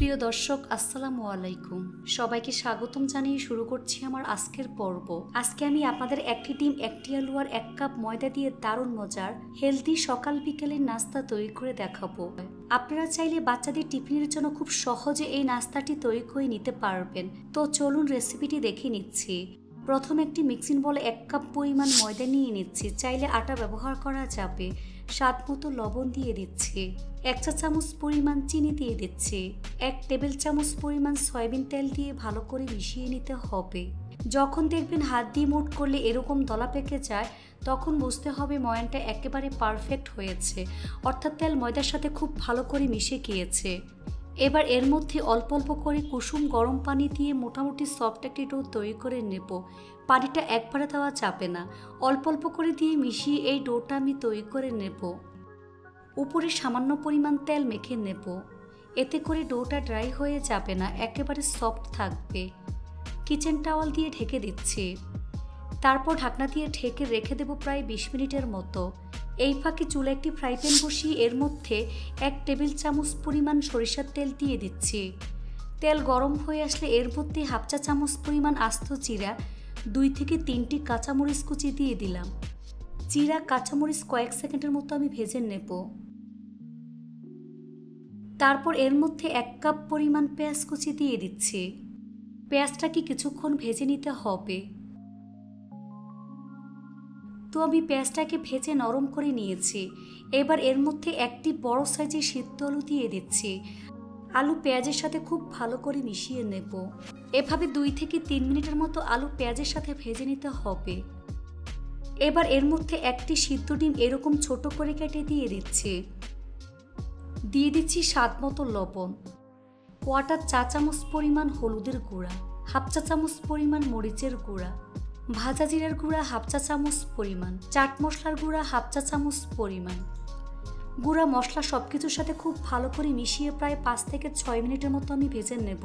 প্রিয় দর্শক আসসালামু আলাইকুম, সবাইকে স্বাগতম জানিয়ে শুরু করছি আমার আজকের পর্ব। আজকে আমি আপনাদের একটি ডিম, একটি আলু আর 1 কাপ ময়দা দিয়ে দারুণ মজার হেলদি সকাল বিকেলের নাস্তা তৈরি করে দেখাবো। আপনারা চাইলে বাচ্চাদের টিফিনের জন্য খুব সহজে এই নাস্তাটি তৈরি করে নিতে পারবেন। তো চলুন রেসিপিটি দেখে নিচ্ছি। প্রথম একটি মিক্সিং বলে 1 কাপ পরিমাণ ময়দা নিয়ে নিচ্ছি, চাইলে আটা ব্যবহার করা যাবে। স্বাদ মতো লবণ দিয়ে দিচ্ছি, 1 চা চামচ পরিমাণ চিনি দিয়ে দিচ্ছি, 1 টেবিল চামচ পরিমাণ সয়াবিন তেল দিয়ে ভালো করে মিশিয়ে নিতে হবে। যখন দেখবেন হাত দিয়ে মুঠ করলে এরকম দলা পেকে যায়, তখন বুঝতে হবে ময়ানটা একেবারে পারফেক্ট হয়েছে, অর্থাৎ তেল ময়দার সাথে খুব ভালো করে মিশে গিয়েছে। এবার এর মধ্যে অল্প অল্প করে কুসুম গরম পানি দিয়ে মোটামুটি সফট একটি ডো তৈরি করে নেব। পানিটা একবারে দেওয়া যাবে না, অল্প অল্প করে দিয়ে মিশিয়ে এই ডোটা আমি তৈরি করে নেব। উপরে সামান্য পরিমাণ তেল মেখে নেব, এতে করে ডোটা ড্রাই হয়ে যাবে না, একেবারে সফট থাকবে। কিচেন টাওয়াল দিয়ে ঢেকে দিচ্ছি, তারপর ঢাকনা দিয়ে ঢেকে রেখে দেব প্রায় 20 মিনিটের মতো। এই ফাঁকে চুলে একটি ফ্রাই প্যান বসিয়ে এর মধ্যে 1 টেবিল চামচ পরিমাণ সরিষার তেল দিয়ে দিচ্ছি। তেল গরম হয়ে আসলে এর মধ্যে 1/2 চা চামচ পরিমাণ আস্ত জিরা, 2 থেকে 3টি কাঁচামরিচ কুচি দিয়ে দিলাম। জিরা কাঁচামরিচ কয়েক সেকেন্ডের মতো আমি ভেজে নেব। তারপর এর মধ্যে 1 কাপ পরিমাণ পেঁয়াজ কুচি দিয়ে দিচ্ছি। পেঁয়াজটাকে কিছুক্ষণ ভেজে নিতে হবে। তো আমি পেঁয়াজটাকে ভেজে নরম করে নিয়েছি। এবার এর মধ্যে একটি বড় সাইজের সিদ্ধ আলু দিয়ে দিচ্ছি। আলু পেঁয়াজের সাথে খুব ভালো করে মিশিয়ে নেব। এভাবে 2 থেকে 3 মিনিটের মতো আলু পেঁয়াজের সাথে ভেজে নিতে হবে। এবার এর মধ্যে একটি সিদ্ধ ডিম এরকম ছোট করে কেটে দিয়ে দিচ্ছি। দিয়ে দিচ্ছি স্বাদ মতো লবণ, 1/4 চা চামচ পরিমাণ হলুদের গুঁড়া, 1/2 চা চামচ পরিমাণ মরিচের গুঁড়া, ভাজা জিরার গুঁড়া 1/2 চা চামচ পরিমাণ, চাট মশলার গুঁড়া 1/2 চা চামচ পরিমাণ। গুঁড়া মশলা সবকিছুর সাথে খুব ভালো করে মিশিয়ে প্রায় 5 থেকে 6 মিনিটের মতো আমি ভেজে নেব।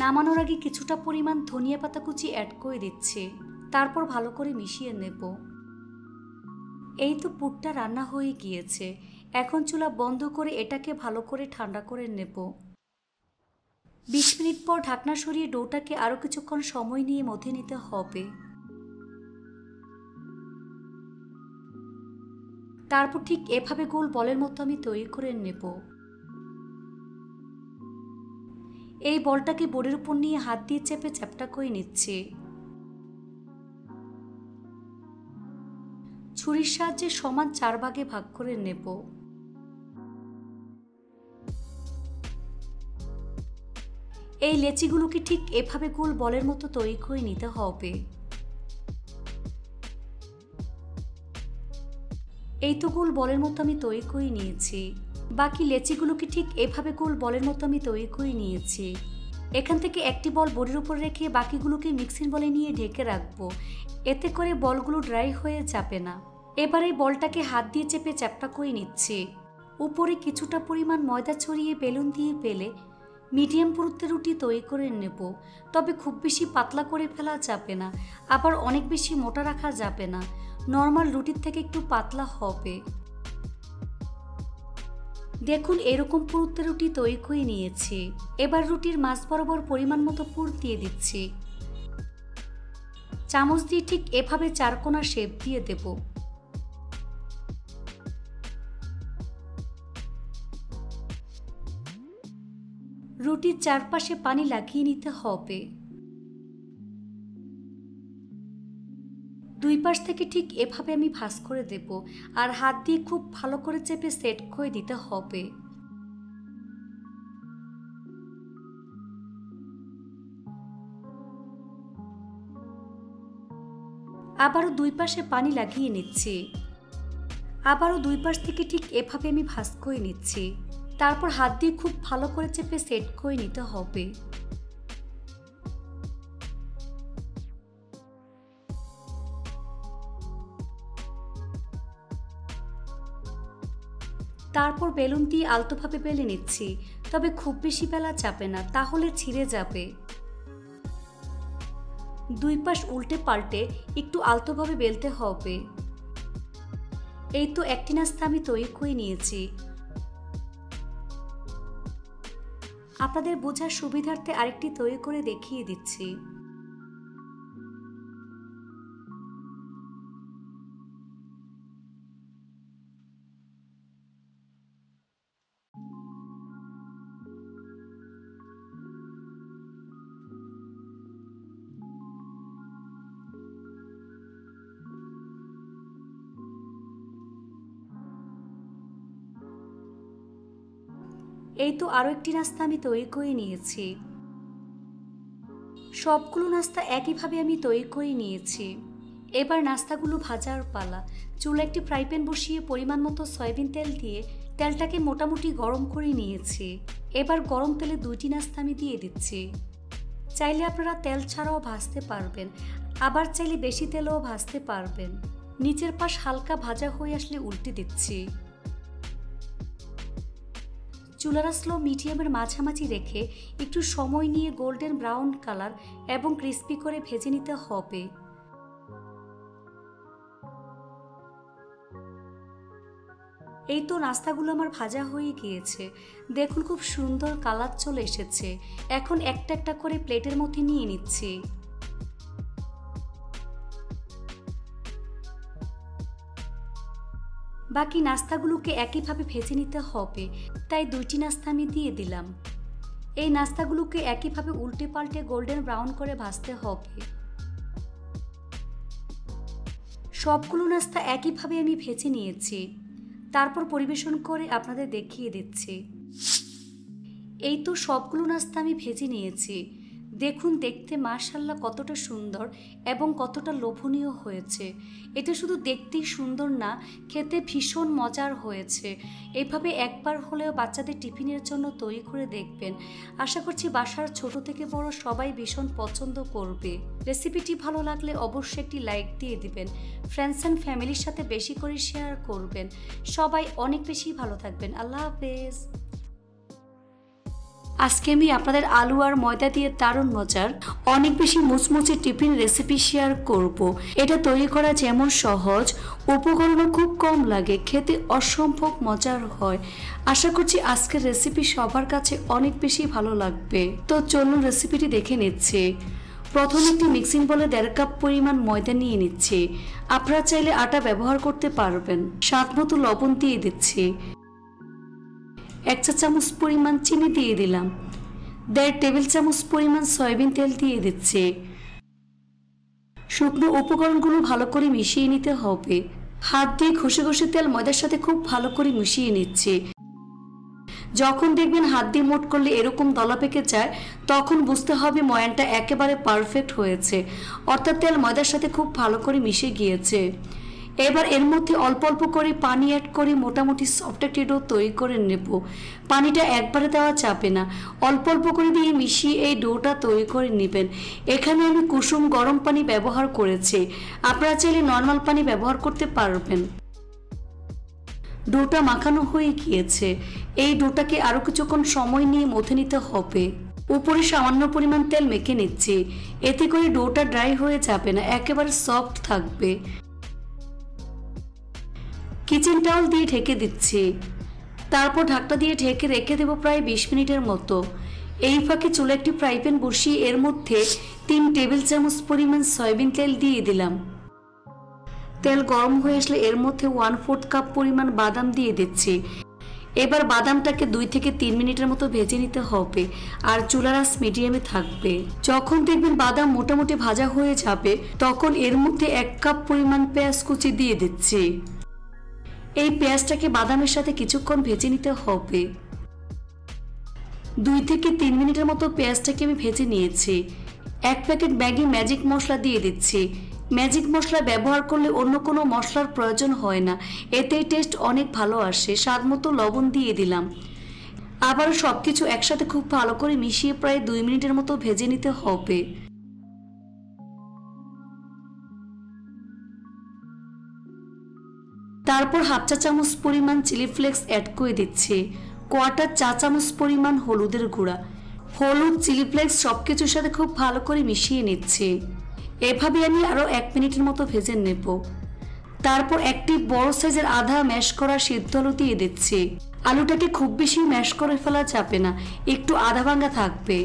নামানোর আগে কিছুটা পরিমাণ ধনিয়া পাতা কুচি অ্যাড করে দিচ্ছি, তারপর ভালো করে মিশিয়ে নেব। এই তো পুরটা রান্না হয়ে গিয়েছে। এখন চুলা বন্ধ করে এটাকে ভালো করে ঠান্ডা করে নেব। 20 মিনিট পর ঢাকনা সরিয়ে ডোটাকে আরও কিছুক্ষণ সময় নিয়ে মথে নিতে হবে। তারপর ঠিক এভাবে গোল বলের মতো আমি তৈরি করে নেব। এই বলটাকে বোর্ডের উপর নিয়ে হাত দিয়ে চেপে চ্যাপ্টা করে নিচ্ছি। ছুরির সাহায্যে সমান 4 ভাগে ভাগ করে নেব। এই লেচিগুলোকে ঠিক এভাবে গোল বলের মতো তৈরি করে নিতে হবে। এই তো গোল বলের মতো আমি তৈরি করে নিয়েছি। বাকি লেচিগুলোকে ঠিক এভাবে গোল বলের মতো আমি তৈরি করে নিয়েছি। এখান থেকে একটি বল বোর্ডের উপর রেখে বাকিগুলোকে মিক্সিং বলে নিয়ে ঢেকে রাখবো, এতে করে বলগুলো ড্রাই হয়ে যাবে না। এবার এই বলটাকে হাত দিয়ে চেপে চ্যাপ্টা করে নিচ্ছি। উপরে কিছুটা পরিমাণ ময়দা ছড়িয়ে বেলুন দিয়ে বেলে মিডিয়াম পুরুত্বের রুটি তৈরি করে নেব। তবে খুব বেশি পাতলা করে ফেলা যাবে না, আবার অনেক বেশি মোটা রাখা যাবে না, নর্মাল রুটির থেকে একটু পাতলা হবে। দেখুন এরকম পুরুত্বের রুটি তৈরি করে নিয়েছি। এবার রুটির মাঝ বরাবর পরিমাণ মতো পুর দিয়ে দিচ্ছি। চামচ দিয়ে ঠিক এভাবে 4 কোণা শেপ দিয়ে দেব। রুটির চারপাশে পানি লাগিয়ে নিতে হবে। 2 পাশ থেকে ঠিক এভাবে আমি ভাঁজ করে দেব, আর হাত দিয়ে খুব ভালো করে চেপে সেট করে দিতে হবে। আবারও 2 পাশে পানি লাগিয়ে নিচ্ছি। আবারও 2 পাশ থেকে ঠিক এভাবে আমি ভাঁজ করে নিচ্ছি। তারপর হাত দিয়ে খুব ভালো করে চেপে সেট করে নিতে হবে। তারপর বেলুন দিয়ে আলতোভাবে বেলে নিচ্ছি, তবে খুব বেশি বেলা যাবে না, তাহলে ছিঁড়ে যাবে। 2 পাশ উল্টে পাল্টে একটু আলতোভাবে বেলতে হবে। এই তো একটি নাস্তা আমি তৈরি করে নিয়েছি। আপনাদের বোঝার সুবিধার্থে আরেকটি তৈরি করে দেখিয়ে দিচ্ছি। এই তো আরো একটি নাস্তা আমি তৈরি করে নিয়েছি। সবগুলো নাস্তা একইভাবে আমি তৈরি করে নিয়েছি। এবার নাস্তাগুলো ভাজার পালা। চুলা একটি ফ্রাই প্যান বসিয়ে পরিমাণ মতো সয়াবিন তেল দিয়ে তেলটাকে মোটামুটি গরম করে নিয়েছি। এবার গরম তেলে দুইটি নাস্তা আমি দিয়ে দিচ্ছি। চাইলে আপনারা তেল ছাড়াও ভাজতে পারবেন, আবার চাইলে বেশি তেলেও ভাজতে পারবেন। নিচের পাশ হালকা ভাজা হয়ে আসলে উল্টে দিচ্ছি। চুলার স্লো মিডিয়ামের মাঝামাঝি রেখে একটু সময় নিয়ে গোল্ডেন ব্রাউন কালার এবং ক্রিস্পি করে ভেজে নিতে হবে। এই তো নাস্তাগুলো আমার ভাজা হয়ে গিয়েছে। দেখুন খুব সুন্দর কালার চলে এসেছে। এখন একটা একটা করে প্লেটের মধ্যে নিয়ে নিচ্ছি। বাকি নাস্তাগুলোকে একইভাবে ভেজে নিতে হবে, তাই দুইটি নাস্তা আমি দিয়ে দিলাম। এই নাস্তাগুলোকে একইভাবে উল্টে পাল্টে গোল্ডেন ব্রাউন করে ভাজতে হবে। সবগুলো নাস্তা একইভাবে আমি ভেজে নিয়েছি। তারপর পরিবেশন করে আপনাদের দেখিয়ে দিচ্ছি। এই তো সবগুলো নাস্তা আমি ভেজে নিয়েছি। দেখুন দেখতে মাশাআল্লাহ কতটা সুন্দর এবং কতটা লোভনীয় হয়েছে। এটা শুধু দেখতেই সুন্দর না, খেতে ভীষণ মজার হয়েছে। এইভাবে একবার হলেও বাচ্চাদের টিফিনের জন্য তৈরি করে দেখবেন। আশা করছি বাসার ছোট থেকে বড় সবাই ভীষণ পছন্দ করবে। রেসিপিটি ভালো লাগলে অবশ্যই একটি লাইক দিয়ে দিবেন। ফ্রেন্ডস অ্যান্ড ফ্যামিলির সাথে বেশি করে শেয়ার করবেন। সবাই অনেক বেশি ভালো থাকবেন। আল্লাহ হাফেজ। আজকে আমি আপনাদের আলু আর ময়দা দিয়ে দারুণ মজার অনেক বেশি মুচমুচে টিফিন রেসিপি শেয়ার করব। এটা তৈরি করা যেমন সহজ, উপকরণও খুব কম লাগে, খেতে অসম্ভব মজার হয়। আশা করছি আজকের রেসিপি সবার কাছে অনেক বেশি ভালো লাগবে। তো চলুন রেসিপিটি দেখে নিচ্ছি। প্রথমে একটি মিক্সিং বলে 1.5 কাপ পরিমাণ ময়দা নিয়ে নিচ্ছি। আপনারা চাইলে আটা ব্যবহার করতে পারবেন। স্বাদ মতো লবণ দিয়ে দিচ্ছি। 1 চা চামচ পরিমাণ চিনি দিয়ে দিলাম। 1.5 টেবিল চামচ পরিমাণ সয়াবিন তেল দিয়ে দিচ্ছি। শুকনো উপকরণগুলো ভালো করে মিশিয়ে নিতে হবে। হাত দিয়ে ঘষে ঘষে তেল ময়দার সাথে খুব ভালো করে মিশিয়ে নিচ্ছি। যখন দেখবেন হাত দিয়ে মোট করলে এরকম দলা পেকে যায়, তখন বুঝতে হবে ময়ানটা একেবারে পারফেক্ট হয়েছে, অর্থাৎ তেল ময়দার সাথে খুব ভালো করে মিশে গিয়েছে। এবার এর মধ্যে অল্প অল্প করে পানি অ্যাড করে মোটামুটি সফট একটি ডো তৈরি করে নেব। পানিটা একবারে দেওয়া যাবে না, অল্প অল্প করে দিয়ে মিশিয়ে এই ডোটা তৈরি করে নেবেন। এখানে আমি কুসুম গরম পানি ব্যবহার করেছি, আপনারা চাইলে নর্মাল পানি ব্যবহার করতে পারবেন। ডোটা মাখানো হয়ে গিয়েছে। এই ডোটাকে আরো কিছুক্ষণ সময় নিয়ে মথে নিতে হবে। উপরে সামান্য পরিমাণ তেল মেখে নিচ্ছি, এতে করে ডোটা ড্রাই হয়ে যাবে না, একেবারে সফট থাকবে। কিচেন টাওয়াল দিয়ে ঢেকে দিচ্ছি। তারপর ঢাকনা দিয়ে ঢেকে রেখে দেব প্রায় 20 মিনিটের মতো। এই ফাঁকে চুলে একটি ফ্রাই প্যান বসিয়ে এর মধ্যে 3 টেবিল চামচ পরিমাণ সয়াবিন তেল দিয়ে দিলাম। তেল গরম হয়ে আসলে এর মধ্যে 1/4 কাপ পরিমাণ বাদাম দিয়ে দিচ্ছি। এবার বাদামটাকে 2 থেকে 3 মিনিটের মতো ভেজে নিতে হবে, আর চুলার আঁচ মিডিয়ামে থাকবে। যখন দেখবেন বাদাম মোটামুটি ভাজা হয়ে যাবে, তখন এর মধ্যে 1 কাপ পরিমাণ পেঁয়াজ কুচি দিয়ে দিচ্ছি। এই পেঁয়াজটাকে বাদামের সাথে কিছুক্ষণ ভেজে নিতে হবে। 2 থেকে 3 মিনিটের মতো পেঁয়াজটাকে আমি ভেজে নিয়েছি। 1 প্যাকেট ম্যাগি ম্যাজিক মশলা দিয়ে দিচ্ছি। ম্যাজিক মশলা ব্যবহার করলে অন্য কোনো মশলার প্রয়োজন হয় না, এতেই টেস্ট অনেক ভালো আসে। স্বাদ মতো লবণ দিয়ে দিলাম। আবারও সবকিছু একসাথে খুব ভালো করে মিশিয়ে প্রায় 2 মিনিটের মতো ভেজে নিতে হবে। তারপর 1/2 চা চামচ পরিমাণ চিলি ফ্লেক্স অ্যাড করে দিচ্ছি। 1/4 চা চামচ পরিমাণ হলুদের গুঁড়া, হলুদ, চিলি ফ্লেক্স সবকিছুর সাথে খুব ভালো করে মিশিয়ে নিচ্ছি। এভাবে আমি আরো 1 মিনিটের মতো ভেজে নেব। তারপর একটি বড় সাইজের আধা ম্যাশ করা সিদ্ধ আলু দিয়ে দিচ্ছি। আলুটাকে খুব বেশি ম্যাশ করে ফেলা যাবে না, একটু আধা ভাঙা থাকবে।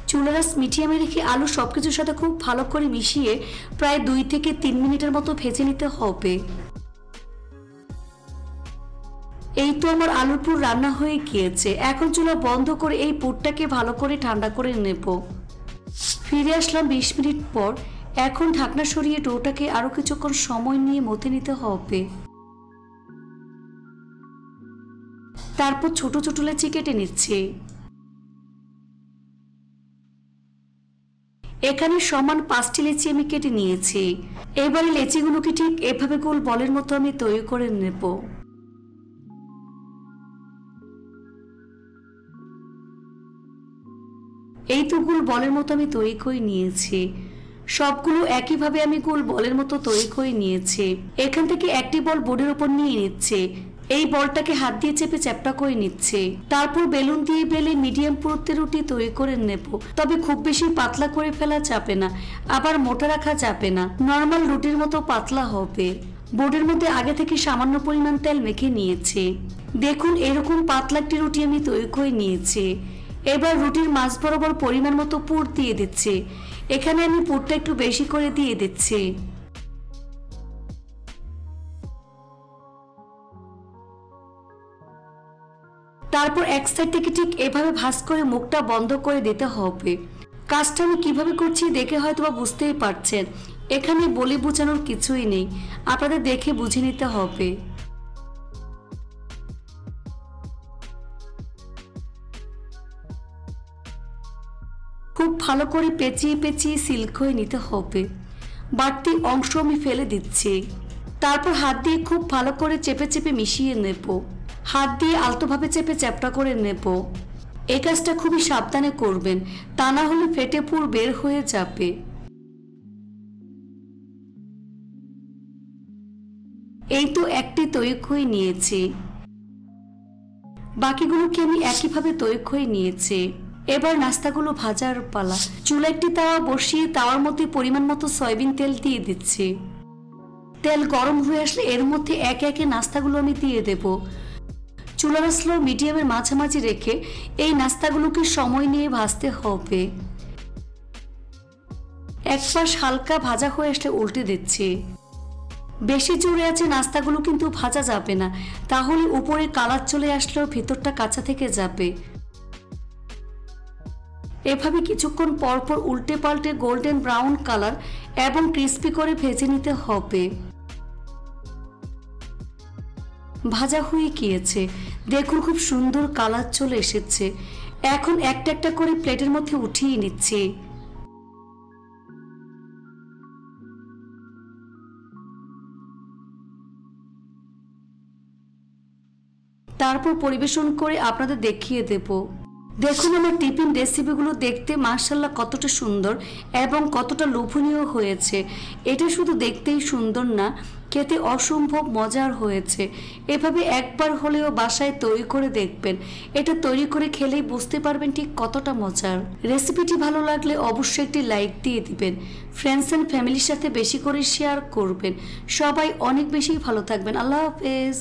চুলার আঁচ মিডিয়ামে রেখে আলু সবকিছুর সাথে খুব ভালো করে মিশিয়ে প্রায় 2 থেকে 3 মিনিটের মতো ভেজে নিতে হবে। এই তো আমার আলুর পুর রান্না হয়ে গিয়েছে। এখন চুলা বন্ধ করে এই পুরটাকে ভালো করে ঠান্ডা করে নেব। ফিরে আসলাম 20 মিনিট পর। এখন ঢাকনা সরিয়ে ডোটাকে আরো কিছুক্ষণ সময় নিয়ে মথে নিতে হবে। তারপর ছোট ছোট লেচি কেটে নিচ্ছি। এখানে সমান 5টি লেচি আমি কেটে নিয়েছি। এবারে লেচিগুলোকে ঠিক এভাবে গোল বলের মতো আমি তৈরি করে নেব। এই তো গোল বলের মতো আমি তৈরি করে নিয়েছি। সবগুলো একইভাবে আমি গোল বলের মতো তৈরি করে নিয়েছি। এখান থেকে একটি বল বোর্ডের উপর নিয়ে নিচ্ছে। এই বলটাকে হাত দিয়ে চেপে চ্যাপটা করে নিচ্ছে। তারপর বেলুন দিয়ে বেলে মিডিয়াম পুরুত্বের রুটি তৈরি করে নেব। তবে খুব বেশি পাতলা করে ফেলা যাবে না, আবার মোটা রাখা যাবে না, নর্মাল রুটির মতো পাতলা হবে। বোর্ডের মধ্যে আগে থেকে সামান্য পরিমাণ তেল মেখে নিয়েছি। দেখুন এরকম পাতলা একটি রুটি আমি তৈরি করে নিয়েছি। এবার রুটির মাঝ বরাবর পরিমাণ মতো পুর দিয়ে দিচ্ছি। এখানে আমি পুরটা একটু বেশি করে দিয়ে দিচ্ছি। তারপর এক সাইড থেকে ঠিক এভাবে ভাঁজ করে মুখটা বন্ধ করে দিতে হবে। কাজটা আমি কিভাবে করছি দেখে হয়তো বা বুঝতেই পারছেন। এখানে বলে বোঝানোর কিছুই নেই, আপনাদের দেখে বুঝে নিতে হবে। খুব ভালো করে পেঁচিয়ে পেঁচিয়ে সিল্ক হয়ে নিতে হবে। বাড়তি অংশ আমি ফেলে দিচ্ছি। তারপর হাত দিয়ে খুব ভালো করে চেপে চেপে মিশিয়ে নেব। হাত দিয়ে আলতোভাবে চেপে চ্যাপটা করে নেব। এই কাজটা খুবই সাবধানে করবেন, তা না হলে ফেটে পুর বের হয়ে যাবে। এই তো একটি তৈরি করে নিয়েছি। বাকিগুলোকে আমি একইভাবে তৈরি করে নিয়েছি। এবার নাস্তাগুলো ভাজার পালা। চুলা একটি তাওয়া বসিয়ে তাওয়ার মধ্যে পরিমাণ মতো সয়াবিন তেল দিয়ে দিচ্ছি। তেল গরম হয়ে আসলে এর মধ্যে একে একে নাস্তাগুলো আমি দিয়ে দেব। চুলার স্লো মিডিয়ামের মাঝামাঝি রেখে এই নাস্তাগুলোকে সময় নিয়ে ভাজতে হবে। এক পাশ হালকা ভাজা হয়ে আসলে উল্টে দিচ্ছি। বেশি জোরে আছে নাস্তাগুলো কিন্তু ভাজা যাবে না, তাহলে উপরে কালার চলে আসলেও ভিতরটা কাঁচা থেকে যাবে। এভাবে কিছুক্ষণ পর পর উল্টে পাল্টে গোল্ডেন ব্রাউন কালার এবং ক্রিস্পি করে ভেজে নিতে হবে। ভাজা হয়ে গিয়েছে, দেখুন খুব সুন্দর কালার চলে এসেছে। এখন একটা একটা করে প্লেটের মধ্যে উঠিয়ে নিচ্ছি। তারপর পরিবেশন করে আপনাদের দেখিয়ে দেব। দেখুন আমার টিফিন রেসিপিগুলো দেখতে মাশাআল্লাহ কতটা সুন্দর এবং কতটা লোভনীয় হয়েছে। এটা শুধু দেখতেই সুন্দর না, খেতে অসম্ভব মজার হয়েছে। এভাবে একবার হলেও বাসায় তৈরি করে দেখবেন। এটা তৈরি করে খেলেই বুঝতে পারবেন ঠিক কতটা মজার। রেসিপিটি ভালো লাগলে অবশ্যই একটি লাইক দিয়ে দিবেন। ফ্রেন্ডস এন্ড ফ্যামিলির সাথে বেশি করে শেয়ার করবেন। সবাই অনেক বেশি ভালো থাকবেন। আল্লাহ হাফেজ।